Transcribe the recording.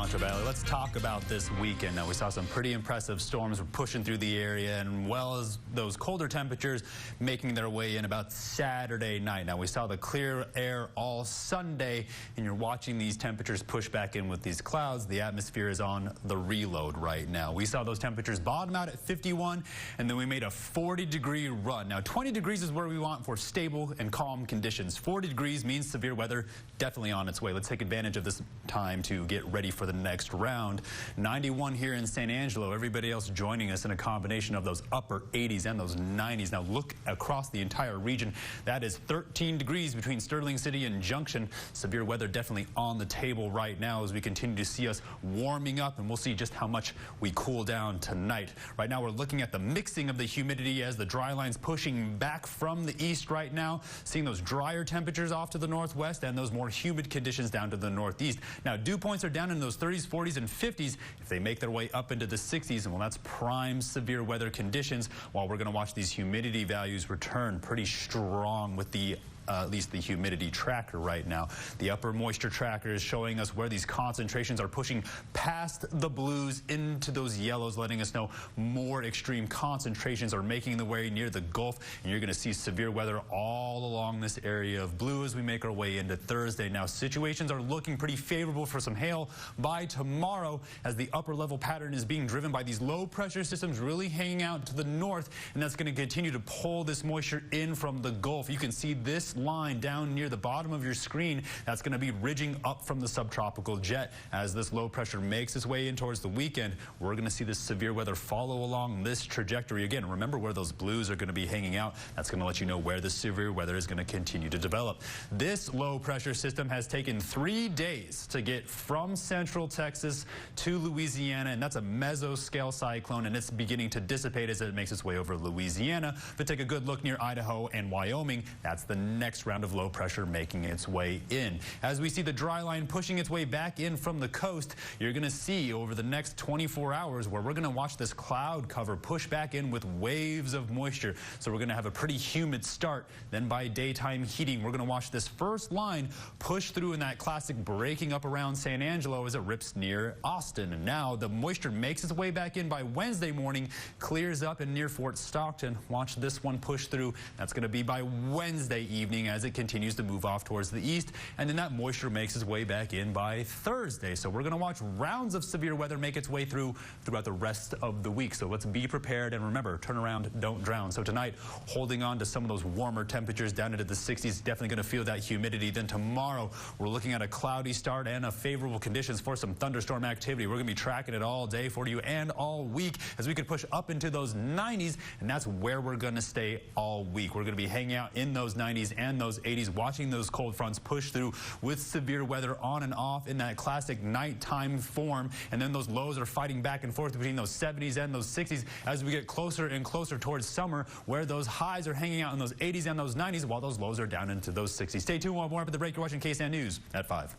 Concho Valley. Let's talk about this weekend. Now, we saw some pretty impressive storms pushing through the area, and well as those colder temperatures making their way in about Saturday night. Now, we saw the clear air all Sunday, and you're watching these temperatures push back in with these clouds. The atmosphere is on the reload right now. We saw those temperatures bottom out at 51, and then we made a 40-degree run. Now, 20 degrees is where we want for stable and calm conditions. 40 degrees means severe weather definitely on its way. Let's take advantage of this time to get ready for the next round. 91 here in San Angelo. Everybody else joining us in a combination of those upper 80s and those 90s. Now look across the entire region. That is 13 degrees between Sterling City and Junction. Severe weather definitely on the table right now as we continue to see us warming up, and we'll see just how much we cool down tonight. Right now we're looking at the mixing of the humidity as the dry line's pushing back from the east right now, seeing those drier temperatures off to the northwest and those more humid conditions down to the northeast. Now, dew points are down in those 30s, 40s, and 50s. If they make their way up into the 60s, well, that's prime severe weather conditions, while we're going to watch these humidity values return pretty strong with the at least the humidity tracker right now. The upper moisture tracker is showing us where these concentrations are pushing past the blues into those yellows, letting us know more extreme concentrations are making the way near the Gulf, and you're going to see severe weather all along this area of blue as we make our way into Thursday. Now, situations are looking pretty favorable for some hail by tomorrow as the upper level pattern is being driven by these low pressure systems really hanging out to the north, and that's going to continue to pull this moisture in from the Gulf. You can see this line down near the bottom of your screen. That's going to be ridging up from the subtropical jet. As this low pressure makes its way in towards the weekend, we're going to see this severe weather follow along this trajectory. Again, remember where those blues are going to be hanging out. That's going to let you know where the severe weather is going to continue to develop. This low pressure system has taken 3 days to get from central Texas to Louisiana, and that's a mesoscale cyclone, and it's beginning to dissipate as it makes its way over Louisiana. But take a good look near Idaho and Wyoming. That's the next round of low pressure making its way in. As we see the dry line pushing its way back in from the coast, you're going to see over the next 24 hours where we're going to watch this cloud cover push back in with waves of moisture. So we're going to have a pretty humid start. Then by daytime heating, we're going to watch this first line push through in that classic breaking up around San Angelo as it rips near Austin. And now the moisture makes its way back in by Wednesday morning, clears up and near Fort Stockton. Watch this one push through. That's going to be by Wednesday evening as it continues to move off towards the east, and then that moisture makes its way back in by Thursday. So we're going to watch rounds of severe weather make its way throughout the rest of the week. So let's be prepared, and remember, turn around, don't drown. So tonight, holding on to some of those warmer temperatures down into the 60s, definitely going to feel that humidity. Then tomorrow, we're looking at a cloudy start and a favorable conditions for some thunderstorm activity. We're going to be tracking it all day for you and all week as we could push up into those 90s, and that's where we're going to stay all week. We're going to be hanging out in those 90s and those 80s, watching those cold fronts push through with severe weather on and off in that classic nighttime form, and then those lows are fighting back and forth between those 70s and those 60s as we get closer and closer towards summer, where those highs are hanging out in those 80s and those 90s while those lows are down into those 60s. Stay tuned. We'll have more up at the break. You're watching KSAN News at 5.